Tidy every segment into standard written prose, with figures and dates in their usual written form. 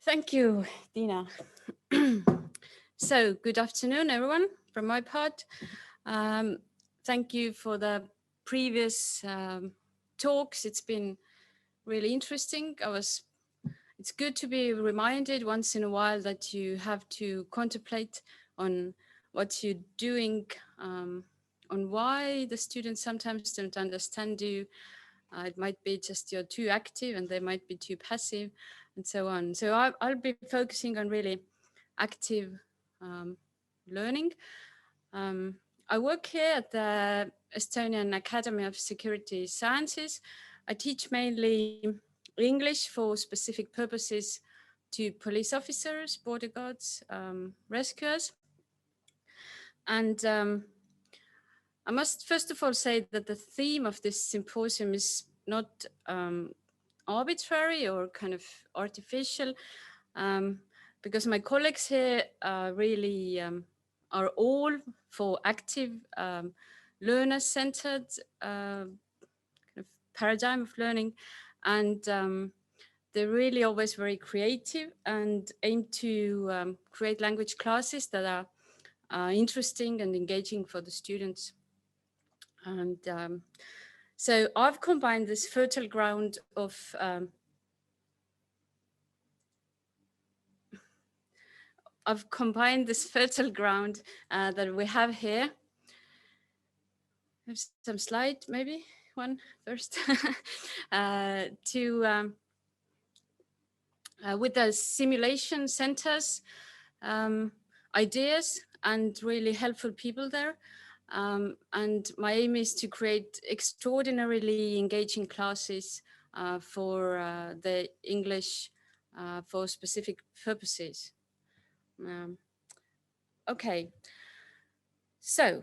Thank you, Dina. So, good afternoon, everyone, from my part. Thank you for the previous talks. It's been really interesting. It's good to be reminded once in a while that you have to contemplate on what you're doing, on why the students sometimes don't understand you. It might be just you're too active and they might be too passive and so on. So I'll be focusing on really active learning. I work here at the Estonian Academy of Security Sciences. I teach mainly English for specific purposes to police officers, border guards, rescuers. And I must first of all say that the theme of this symposium is not arbitrary or kind of artificial, because my colleagues here really are all for active learner-centered kind of paradigm of learning, and they're really always very creative and aim to create language classes that are interesting and engaging for the students. And so I've combined this fertile ground of that we have here. There's some slide, maybe one first, with the simulation centers, ideas and really helpful people there. And my aim is to create extraordinarily engaging classes for the English for specific purposes. Okay, so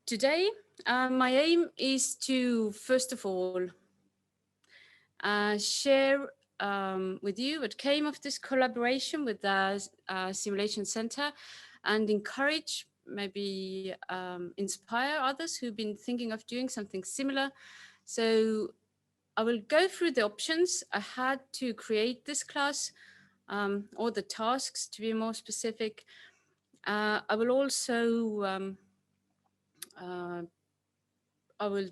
today my aim is to, first of all, share with you what came of this collaboration with the Simulation Center and encourage, maybe inspire others who've been thinking of doing something similar. So I will go through the options I had to create this class, or the tasks to be more specific. I will also, I will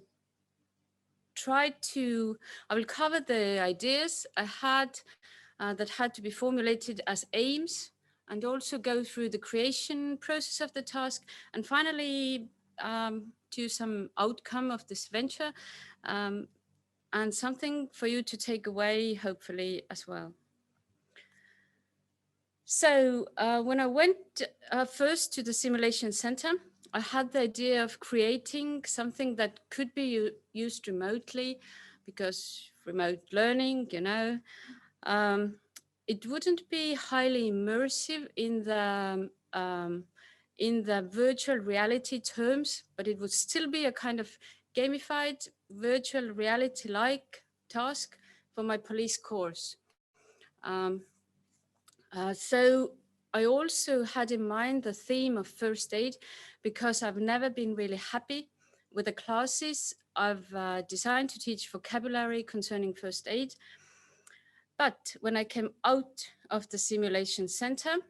cover the ideas I had that had to be formulated as aims, and also go through the creation process of the task, and finally to some outcome of this venture, and something for you to take away, hopefully, as well. So when I went first to the Simulation Center, I had the idea of creating something that could be used remotely, because remote learning, you know, it wouldn't be highly immersive in the virtual reality terms, but it would still be a kind of gamified virtual reality-like task for my police course. So I also had in mind the theme of first aid, because I've never been really happy with the classes I've designed to teach vocabulary concerning first aid. But when I came out of the Simulation Center,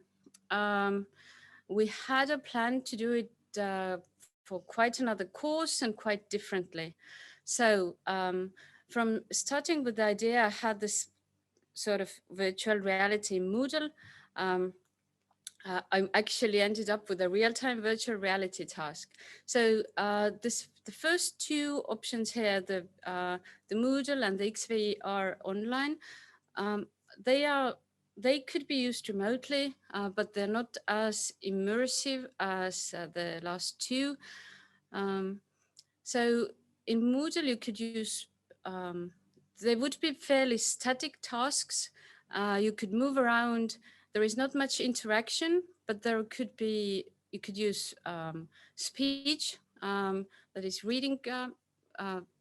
we had a plan to do it for quite another course and quite differently. So from starting with the idea, I had this sort of virtual reality Moodle. I actually ended up with a real-time virtual reality task. So the first two options here, the Moodle and the XVR online, they could be used remotely, but they're not as immersive as the last two. So in Moodle, you could use, they would be fairly static tasks. You could move around. There is not much interaction, but there could be, you could use speech, that is reading,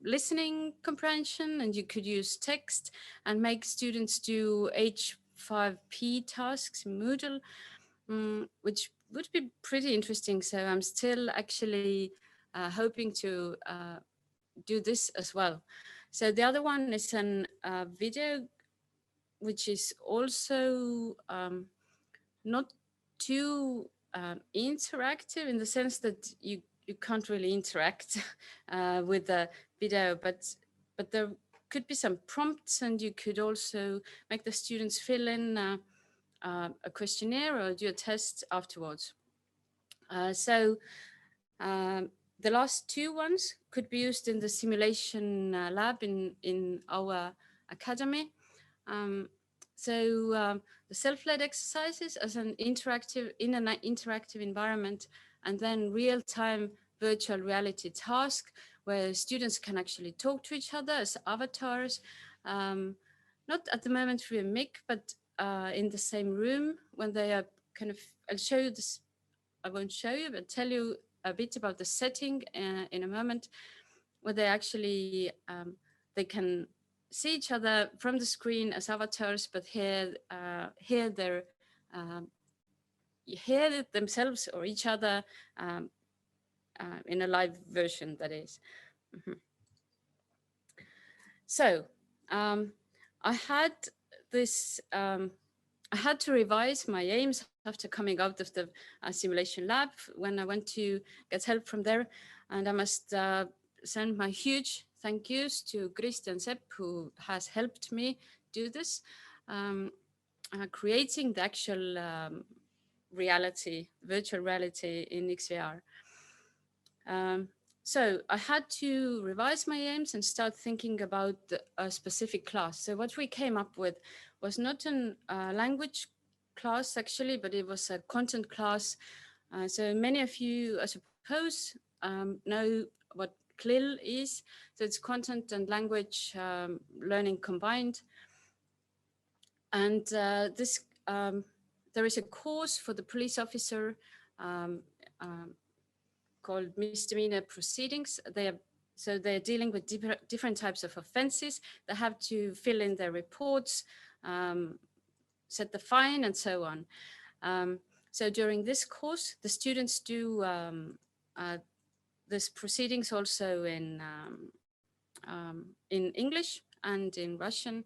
listening comprehension, and you could use text and make students do H5P tasks in Moodle, which would be pretty interesting. So I'm still actually hoping to do this as well. So the other one is an video which is also not too interactive, in the sense that you can't really interact with the video, but there could be some prompts, and you could also make the students fill in a questionnaire or do a test afterwards. So the last two ones could be used in the simulation lab in our academy. Um, the self-led exercises as an interactive environment, and then real-time virtual reality task where students can actually talk to each other as avatars. Not at the moment through a mic, but in the same room when they are kind of, I'll show you this, I won't show you, but tell you a bit about the setting in a moment, where they actually, they can see each other from the screen as avatars, but hear themselves or each other in a live version, that is. So I had this, I had to revise my aims after coming out of the simulation lab when I went to get help from there. And I must send my huge thank yous to Christian Sepp, who has helped me do this, creating the actual reality, virtual reality in XVR. So I had to revise my aims and start thinking about a specific class. So what we came up with was not a language class actually, but it was a content class. So many of you, I suppose, know what CLIL is. So it's content and language learning combined. And there is a course for the police officer called misdemeanor proceedings. They're dealing with different types of offenses. They have to fill in their reports, set the fine, and so on. So during this course, the students do this proceedings also in English and in Russian,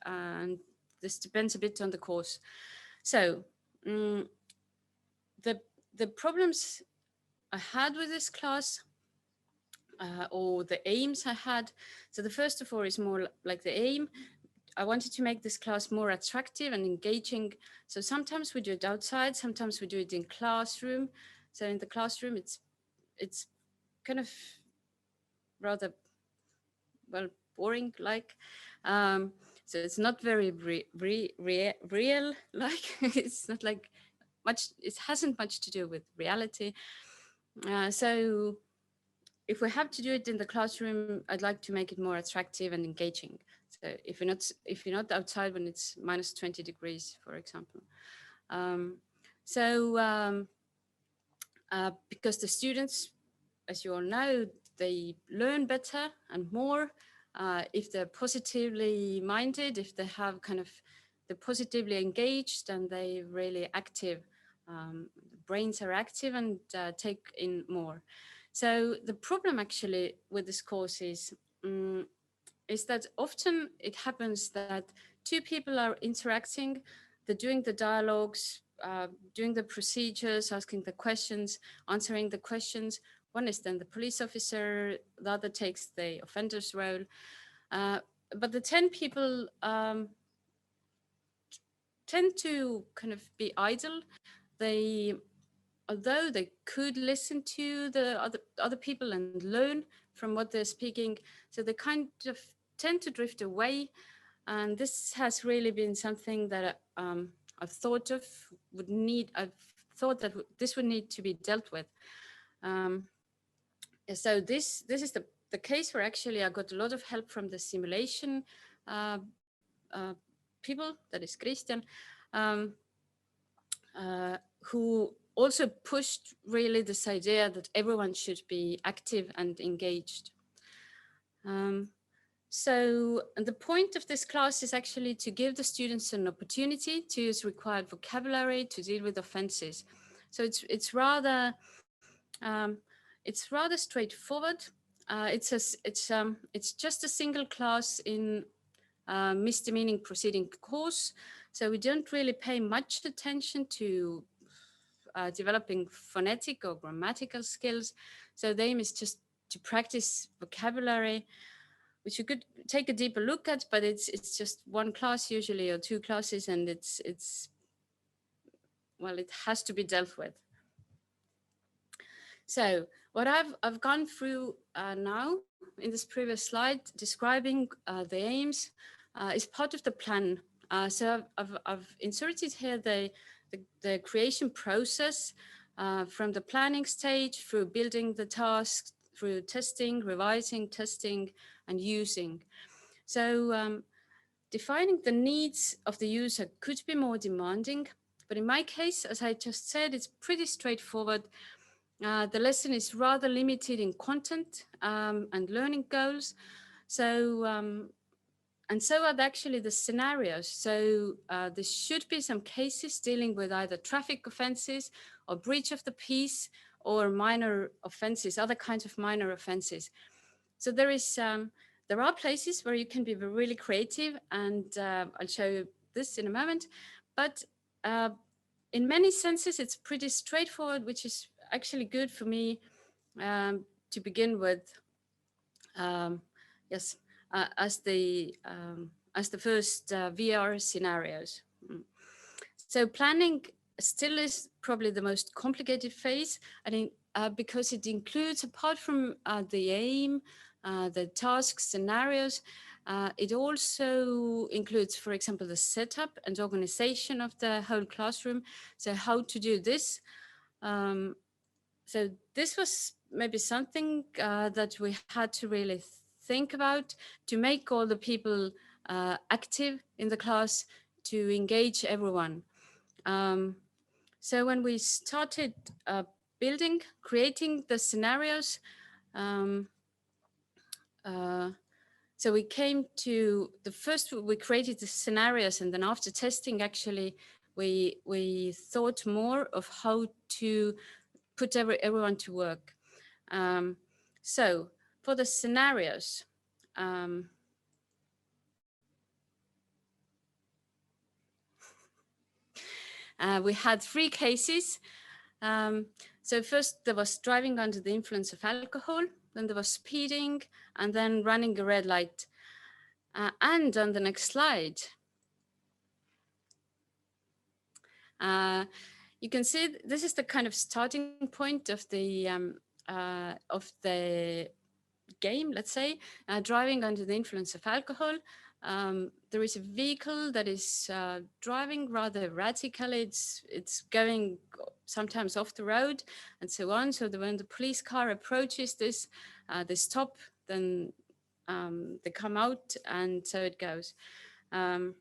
and this depends a bit on the course. So the problems I had with this class, or the aims I had. So the first of all is more like the aim. I wanted to make this class more attractive and engaging. So sometimes we do it outside, sometimes we do it in classroom. So in the classroom, it's kind of rather, well, boring like. So it's not very real like. It's not like much, it hasn't much to do with reality. So if we have to do it in the classroom, I'd like to make it more attractive and engaging. So if you're not outside when it's minus 20 degrees, for example. Because the students, as you all know, they learn better and more if they're positively minded, if they have they're positively engaged and they're really active. Brains are active and take in more. So the problem actually with this course is that often it happens that two people are interacting, they're doing the dialogues, doing the procedures, asking the questions, answering the questions. One is then the police officer, the other takes the offender's role. But the 10 people tend to kind of be idle. Although they could listen to the other people and learn from what they're speaking, so they kind of tend to drift away. And this has really been something that I've thought that this would need to be dealt with. So this is the case where actually I got a lot of help from the simulation people, that is Christian, who also pushed really this idea that everyone should be active and engaged. So the point of this class is actually to give the students an opportunity to use required vocabulary to deal with offenses. So it's rather straightforward. It's just a single class in misdemeaning proceeding course. So we don't really pay much attention to developing phonetic or grammatical skills. So the aim is just to practice vocabulary, which you could take a deeper look at, but it's just one class usually or two classes, and it's well, it has to be dealt with. So what I've gone through now in this previous slide describing the aims is part of the plan. So I've inserted here the creation process from the planning stage through building the tasks, through testing, revising, testing, and using. So defining the needs of the user could be more demanding, but in my case, as I just said, it's pretty straightforward. The lesson is rather limited in content and learning goals. And so are actually the scenarios. So there should be some cases dealing with either traffic offenses or breach of the peace or minor offenses, other kinds of minor offenses. So there are places where you can be really creative, and I'll show you this in a moment. But in many senses, it's pretty straightforward, which is actually good for me to begin with. Yes, as the first VR scenarios. So planning still is probably the most complicated phase, and because it includes, apart from the aim, the task scenarios, it also includes, for example, the setup and organization of the whole classroom. So how to do this. So this was maybe something that we had to really think about to make all the people active in the class, to engage everyone. So when we started creating the scenarios, so we came to we created the scenarios, and then after testing, actually, we thought more of how to put everyone to work. So for the scenarios, we had 3 cases. So first there was driving under the influence of alcohol, then there was speeding, and then running a red light. And on the next slide, you can see this is the kind of starting point of the game, let's say, driving under the influence of alcohol. There is a vehicle that is driving rather erratically. It's going sometimes off the road and so on. So when the police car approaches this, they stop, then they come out, and so it goes. So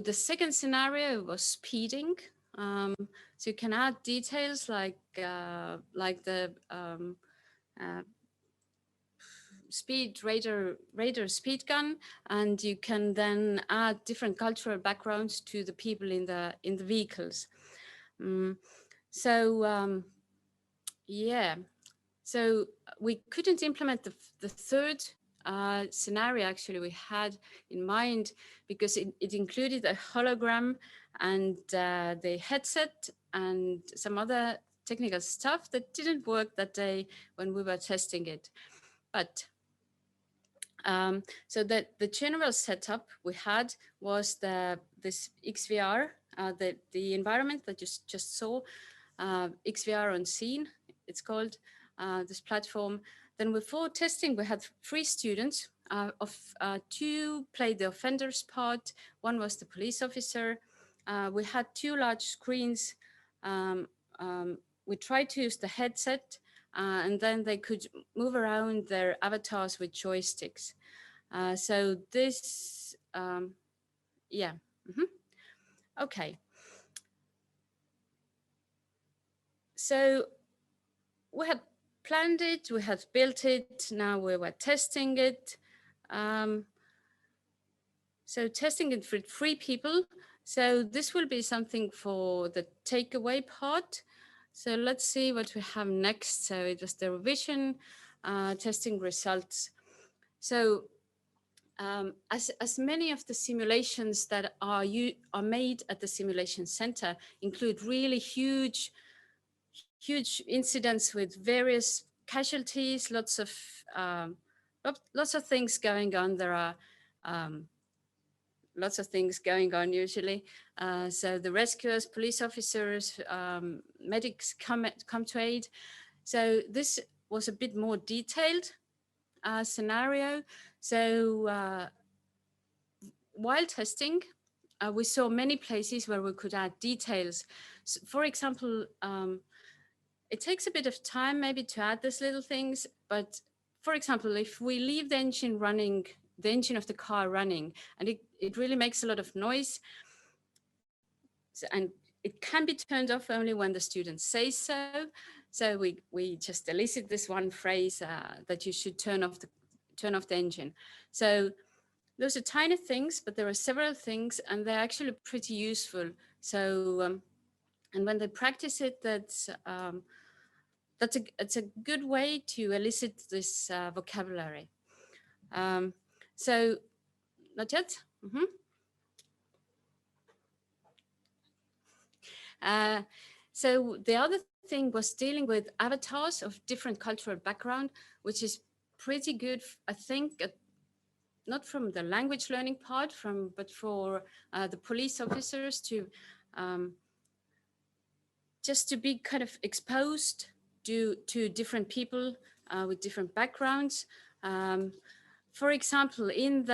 the second scenario was speeding. So you can add details like the speed radar speed gun, and you can then add different cultural backgrounds to the people in the vehicles. Yeah, so we couldn't implement the third scenario actually we had in mind, because it included a hologram and the headset and some other technical stuff that didn't work that day when we were testing it. But so the general setup we had was this XVR, the environment that you just saw, XVR on scene, it's called, this platform. Then before testing, we had 3 students. Two played the offender's part. One was the police officer. We had 2 large screens. We tried to use the headset, and then they could move around their avatars with joysticks. So this, yeah. Okay. So we had planned it, we had built it, now we were testing it. So testing it for 3 people. So this will be something for the takeaway part. So let's see what we have next. So it was the revision. testing results. So as many of the simulations that are made at the simulation center include really huge incidents with various casualties, lots of things going on. There are lots of things going on usually. So the rescuers, police officers, medics come to aid. So this was a bit more detailed scenario. So while testing, we saw many places where we could add details. So for example, it takes a bit of time maybe to add these little things, but for example, if we leave the engine running, the engine of the car running, and it really makes a lot of noise, and it can be turned off only when the student says so. So we just elicit this one phrase that you should turn off the engine. So those are tiny things, but there are several things, and they're actually pretty useful. So and when they practice it, it's a good way to elicit this vocabulary. So not yet. So the other thing was dealing with avatars of different cultural background, which is pretty good, I think, not from the language learning part, but for the police officers to just to be kind of exposed to different people with different backgrounds. For example, and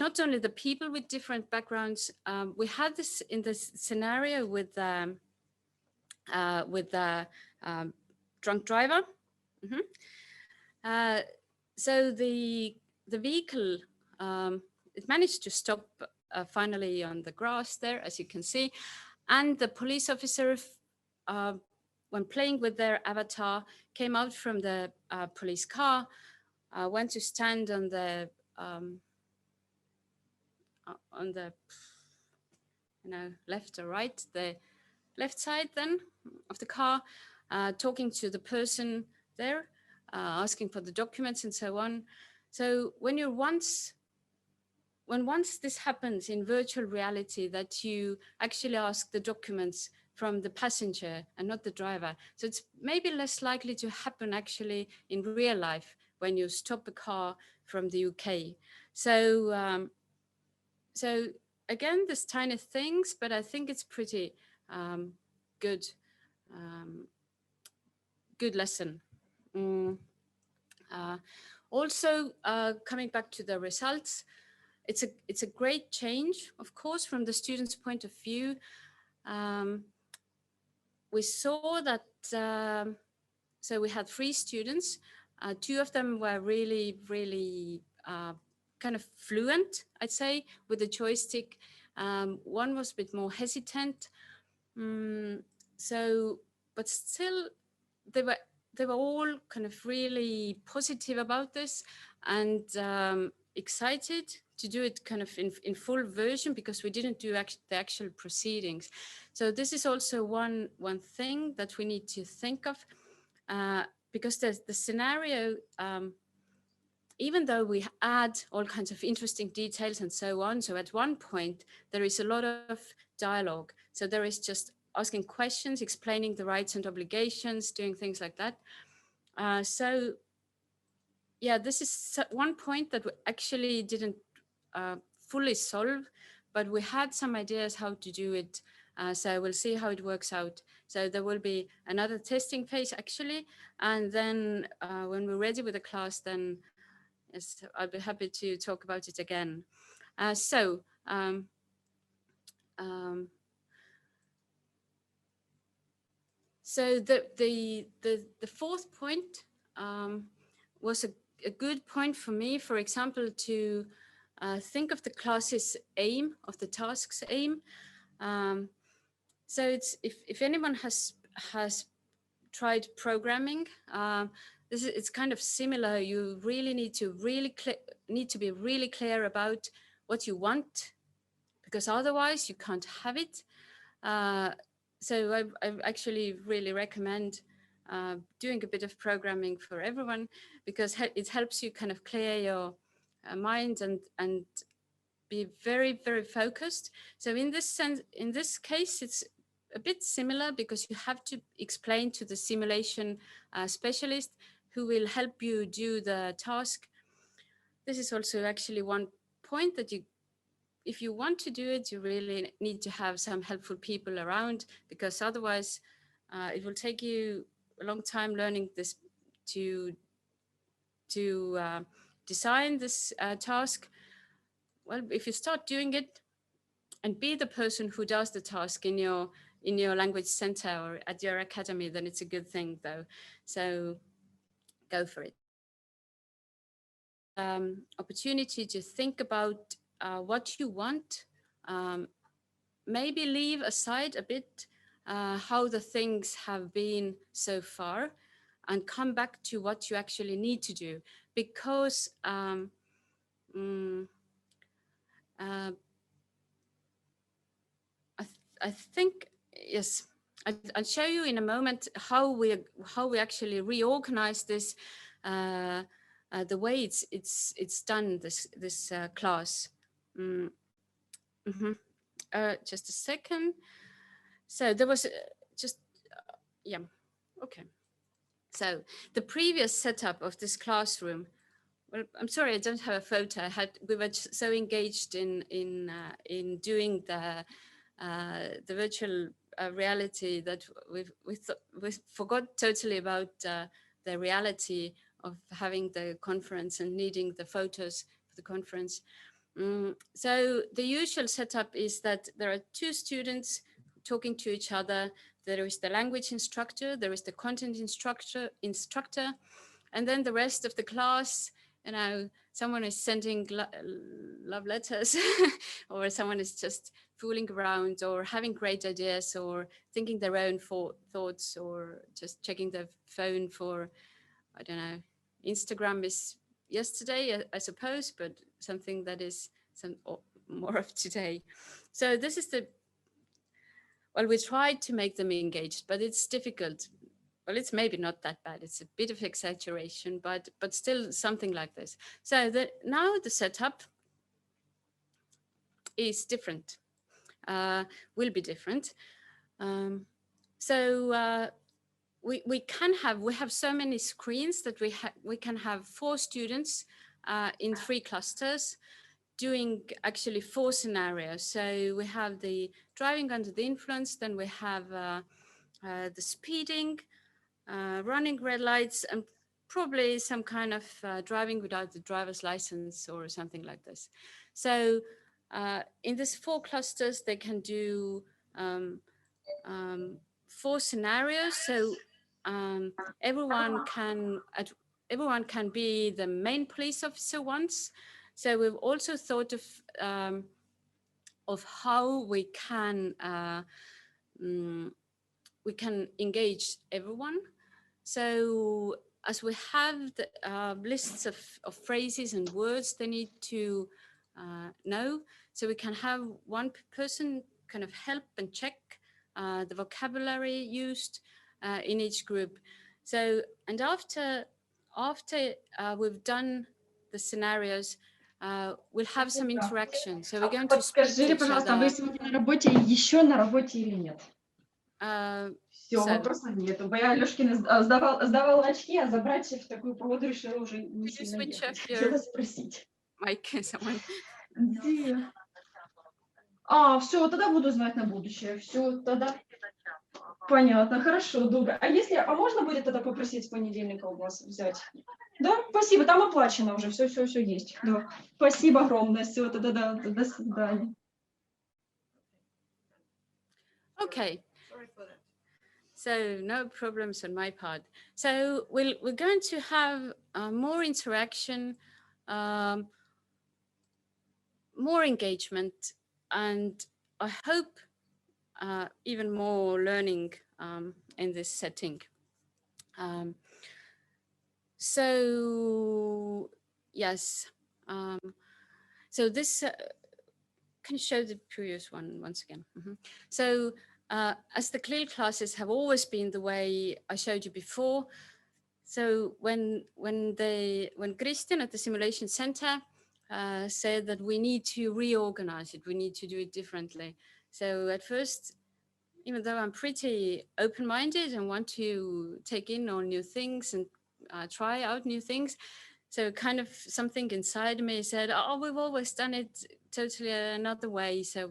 not only the people with different backgrounds, we had this in this scenario with the drunk driver. So the vehicle, it managed to stop finally on the grass there, as you can see, and the police officer, when playing with their avatar, came out from the police car, went to stand on the left or right, the left side then of the car, talking to the person there, asking for the documents and so on. So when once this happens in virtual reality, that you actually ask the documents from the passenger and not the driver. So it's maybe less likely to happen actually in real life when you stop a car from the UK. So so again, there's tiny things, but I think it's pretty good lesson. Also, coming back to the results, it's a great change, of course, from the student's point of view. We saw that, so we had 3 students. 2 of them were really kind of fluent, I'd say, with the joystick. One was a bit more hesitant. But still, they were all kind of really positive about this and excited to do it kind of in full version, because we didn't do the actual proceedings. So this is also one thing that we need to think of, because the scenario, even though we add all kinds of interesting details and so on, so at one point there is a lot of dialogue. So there is just asking questions, explaining the rights and obligations, doing things like that. So yeah, this is one point that we actually didn't fully solve, but we had some ideas how to do it. So we'll see how it works out. So there will be another testing phase actually. And then when we're ready with the class, then yes, I'll be happy to talk about it again. So the 4th point was a good point for me, for example, to think of the class's aim, of the task's aim. So it's if anyone has tried programming, it's kind of similar. You really need to be really clear about what you want, because otherwise you can't have it. So I actually really recommend doing a bit of programming for everyone, because it helps you kind of clear your mind and be very, very focused. So in this sense, in this case, it's a bit similar, because you have to explain to the simulation specialist who will help you do the task. This is also actually one point that if you want to do it, you really need to have some helpful people around, because otherwise it will take you a long time learning this to design this task. Well, if you start doing it and be the person who does the task in your language center or at your academy, then it's a good thing, though. So go for it. Opportunity to think about what you want. Maybe leave aside a bit how the things have been so far, and come back to what you actually need to do, because I think, yes, I'll show you in a moment how we actually reorganize this, the way it's done, this class. Just a second. So there was just yeah, okay. So the previous setup of this classroom. Well, I'm sorry, I don't have a photo. We were so engaged in doing the virtual reality that we forgot totally about the reality of having the conference and needing the photos for the conference. So the usual setup is that there are two students talking to each other. There is the language instructor, there is the content instructor, and then the rest of the class. Someone is sending love letters or someone is just fooling around or having great ideas or thinking their own thoughts or just checking their phone for, I don't know, Instagram is yesterday, I suppose, but something that is more of today. So this is well, we tried to make them engaged, but it's difficult. Well, it's maybe not that bad. It's a bit of exaggeration, but still something like this. So now the setup is different, will be different. We have so many screens that we can have 4 students in 3 clusters doing actually 4 scenarios. So we have the driving under the influence, then we have the speeding, running red lights, and probably some kind of driving without the driver's license or something like this. So in these 4 clusters, they can do 4 scenarios. So everyone can be the main police officer once. So we've also thought of how we can engage everyone. So as we have the lists of phrases and words they need to know, so we can have one person kind of help and check the vocabulary used in each group. So, and after we've done the scenarios, we'll have some interaction. So we're going to speak to each пожалуйста, other. вы сегодня на работе, еще на работе или нет? Все, So, вопросов нету. Бо я Алёшкина сдавала очки, а забрать в такую погоду решила уже не could you сильно switch ехать. off your Хотела спросить. mic, someone? Где? Все, тогда буду знать на будущее. Все, тогда понятно, хорошо, добро. А можно будет тогда попросить с понедельника у вас взять? Да, спасибо, там оплачено уже, все есть. Да. Спасибо огромное, все, тогда до свидания. Okay. Sorry for that. So no problems on my part. So we're going to have more interaction, more engagement, and I hope even more learning in this setting. So yes, so this can you show the previous one once again? So As the CLIL classes have always been the way I showed you before. So when Christian at the Simulation Center said that we need to reorganize it, we need to do it differently. So at first, even though I'm pretty open-minded and want to take in all new things and try out new things, so kind of something inside me said, oh, we've always done it totally another way, so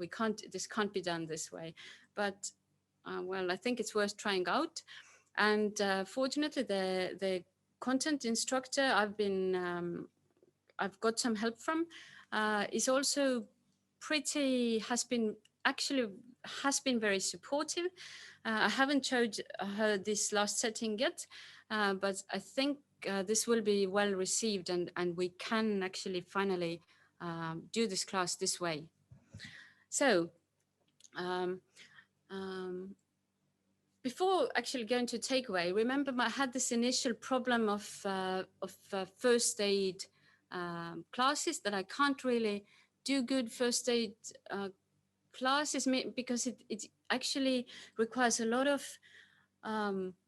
this can't be done this way. But well, I think it's worth trying out. And fortunately, the content instructor I've got some help from is also has been very supportive. I haven't showed her this last setting yet, but I think this will be well received, and we can actually finally do this class this way. So um, um, before actually going to takeaway, remember I had this initial problem of first aid classes, that I can't really do good first aid classes because it actually requires a lot of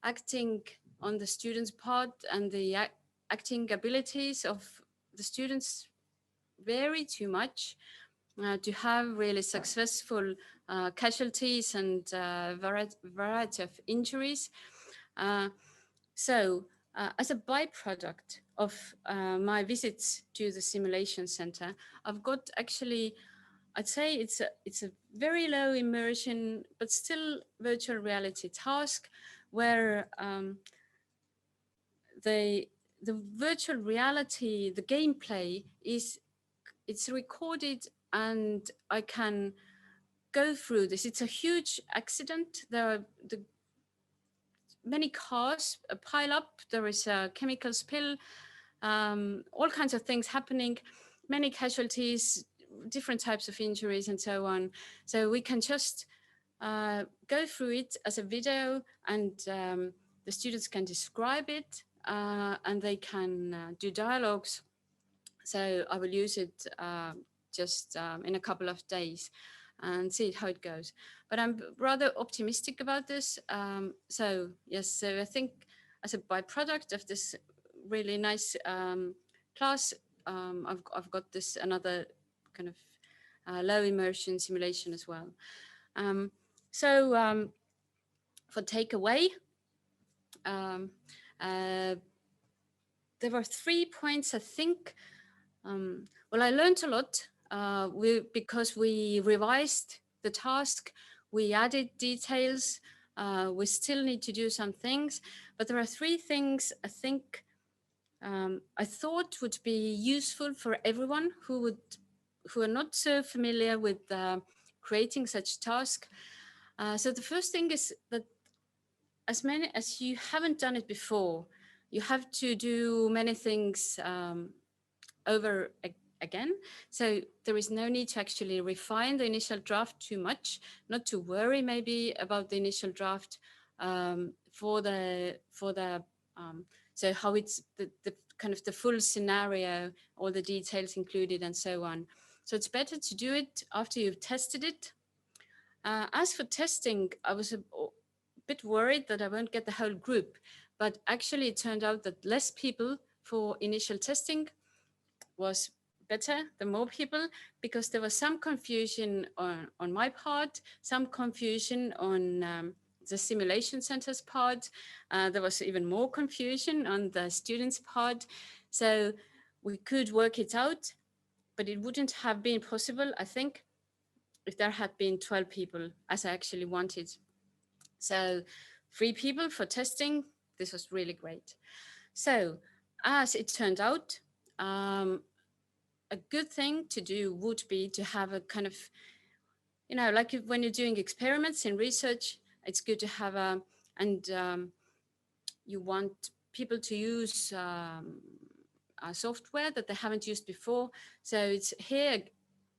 acting on the students' part, and the acting abilities of the students vary too much to have really successful casualties and variety of injuries. So as a byproduct of my visits to the simulation center, I've got actually, I'd say it's a very low immersion, but still virtual reality task where the virtual reality, the gameplay it's recorded, and I can go through this. It's a huge accident. There are many cars pile up. There is a chemical spill, all kinds of things happening, many casualties, different types of injuries, and so on. So we can just go through it as a video, and the students can describe it, and they can do dialogues. So I will use it just in a couple of days and see how it goes. But I'm rather optimistic about this. So yes, so I think as a byproduct of this really nice class, I've got this another kind of low immersion simulation as well. So for takeaway, there were 3 points, I think. Well, I learned a lot because we revised the task, we added details, we still need to do some things, but there are 3 things I think I thought would be useful for everyone who are not so familiar with creating such task. So the first thing is that as you haven't done it before, you have to do many things over again. So there is no need to actually refine the initial draft too much, not to worry maybe about the initial draft so how it's the kind of the full scenario, all the details included and so on. So it's better to do it after you've tested it. As for testing, I was a bit worried that I won't get the whole group, but actually it turned out that less people for initial testing was better, the more people, because there was some confusion on my part, some confusion on the simulation center's part. There was even more confusion on the students' part. So we could work it out, but it wouldn't have been possible, I think, if there had been 12 people as I actually wanted. So 3 people for testing, this was really great. So as it turned out, a good thing to do would be to have a kind of, like when you're doing experiments in research, it's good to have you want people to use a software that they haven't used before. So it's here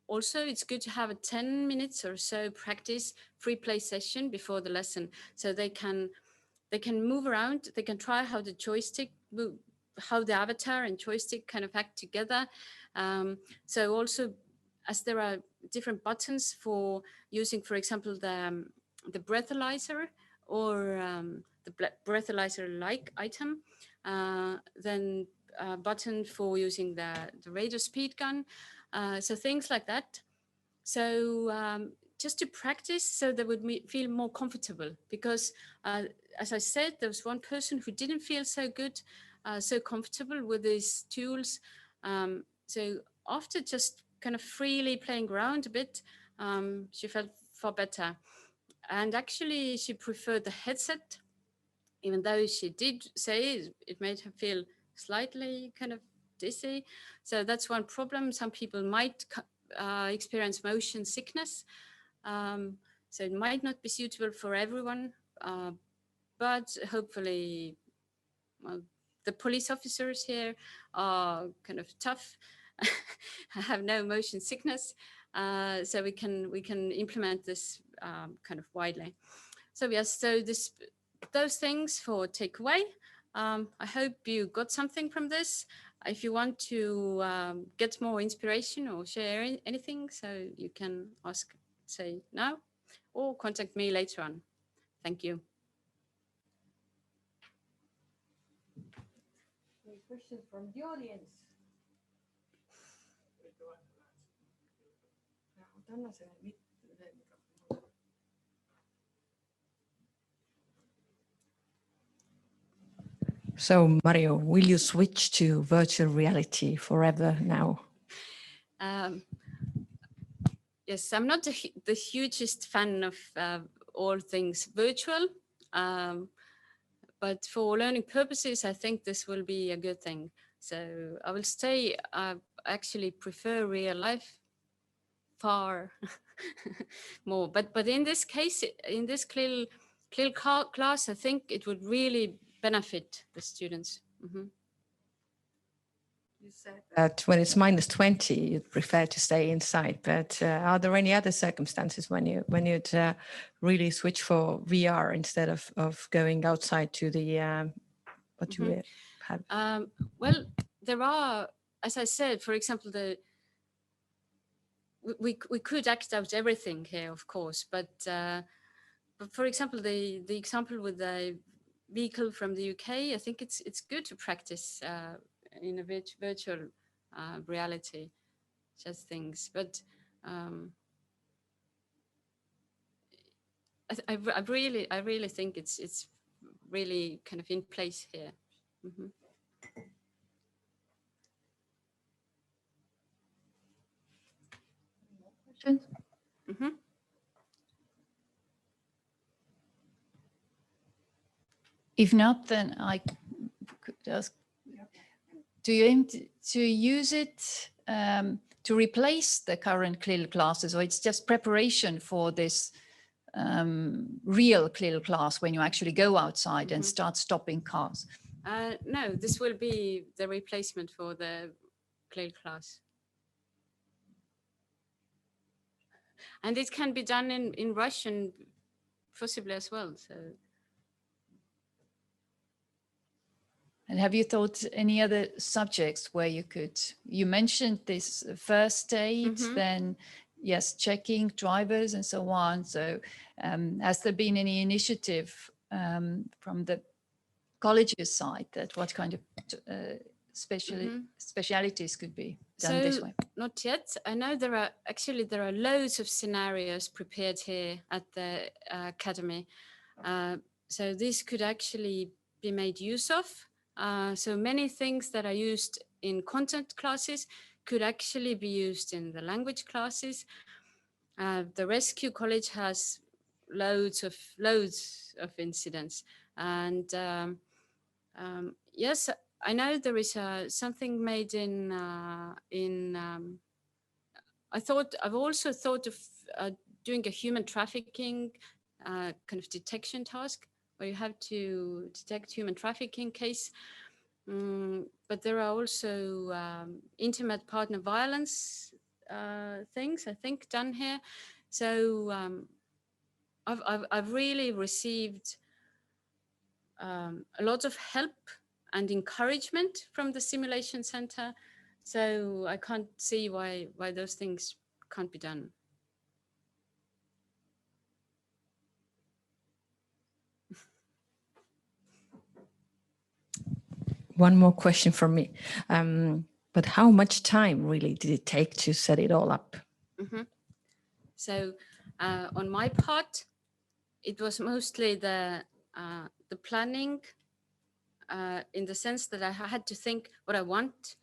also, it's good to have a 10 minutes or so practice free play session before the lesson, so they can move around, they can try how the joystick move, how the avatar and joystick kind of act together. So also, as there are different buttons for using, for example, the breathalyzer or the breathalyzer-like item, then a button for using the radio speed gun, so things like that. So just to practice, so they would feel more comfortable, because as I said, there was one person who didn't feel so good, so comfortable with these tools. So after just kind of freely playing around a bit, she felt far better. And actually, she preferred the headset, even though she did say it made her feel slightly kind of dizzy. So that's one problem. Some people might experience motion sickness. So it might not be suitable for everyone, but hopefully, well, the police officers here are kind of tough, have no motion sickness, so we can implement this kind of widely. So yes, so those things for takeaway. I hope you got something from this. If you want to get more inspiration or share anything, so you can ask, say now, or contact me later on. Thank you. Any questions from the audience? So, Marju, will you switch to virtual reality forever now? Yes, I'm not the hugest fan of all things virtual, but for learning purposes, I think this will be a good thing. So I will stay. I actually prefer real life far more. But in this case, in this CLIL class, I think it would really benefit the students. Mm-hmm. You said that when it's -20, you'd prefer to stay inside. But are there any other circumstances when you'd really switch for VR instead of going outside to the what Mm-hmm. you have? Well, there are, as I said, for example, we could act out everything here, of course, but for example, the example with the vehicle from the UK, I think it's good to practice in a virtual reality, just things. But I really think it's really kind of in place here. Mm-hmm. Mm-hmm. If not, then I could ask, do you aim to use it to replace the current CLIL classes, or it's just preparation for this real CLIL class when you actually go outside and start stopping cars? No, this will be the replacement for the CLIL class. And it can be done in Russian possibly as well. So. And have you thought any other subjects where you mentioned this first aid, then yes, checking drivers and so on. So has there been any initiative from the college's side that what kind of specialities could be done this way? Not yet. I know there are loads of scenarios prepared here at the academy. So this could actually be made use of. So many things that are used in content classes could actually be used in the language classes. The Rescue College has loads of incidents, and yes, I know there is something made in. I've also thought of doing a human trafficking kind of detection task, where you have to detect human trafficking case. But there are also intimate partner violence things, I think, done here. So I've really received a lot of help and encouragement from the simulation center. So I can't see why those things can't be done. one more question from me. But how much time really did it take to set it all up? So on my part, it was mostly the planning, in the sense that I had to think what I want,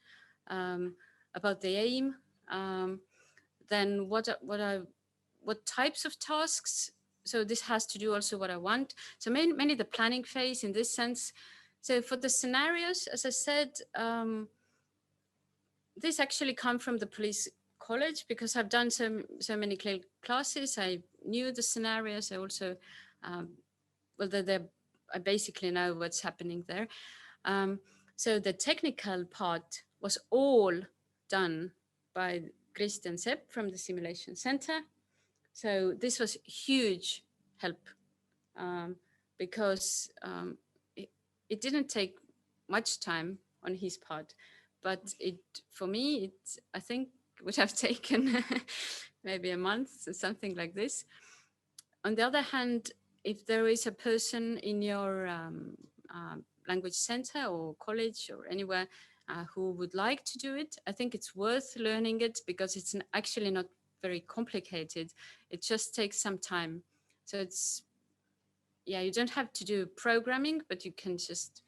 about the aim, then what types of tasks. So this has to do also what I want. So mainly the planning phase in this sense. So for the scenarios, as I said, this actually come from the police college, because I've done so many classes. I knew the scenarios. I also, I basically know what's happening there. So the technical part was all done by Christian Sepp from the Simulation Center. So this was huge help, because it didn't take much time on his part, but for me, I think would have taken maybe a month or something like this. On the other hand, if there is a person in your language center or college or anywhere who would like to do it, I think it's worth learning it, because it's actually not very complicated. It just takes some time. So it's, yeah, you don't have to do programming, but you can just,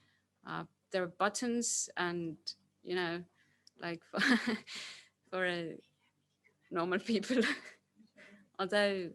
there are buttons and, you know, like for normal people, although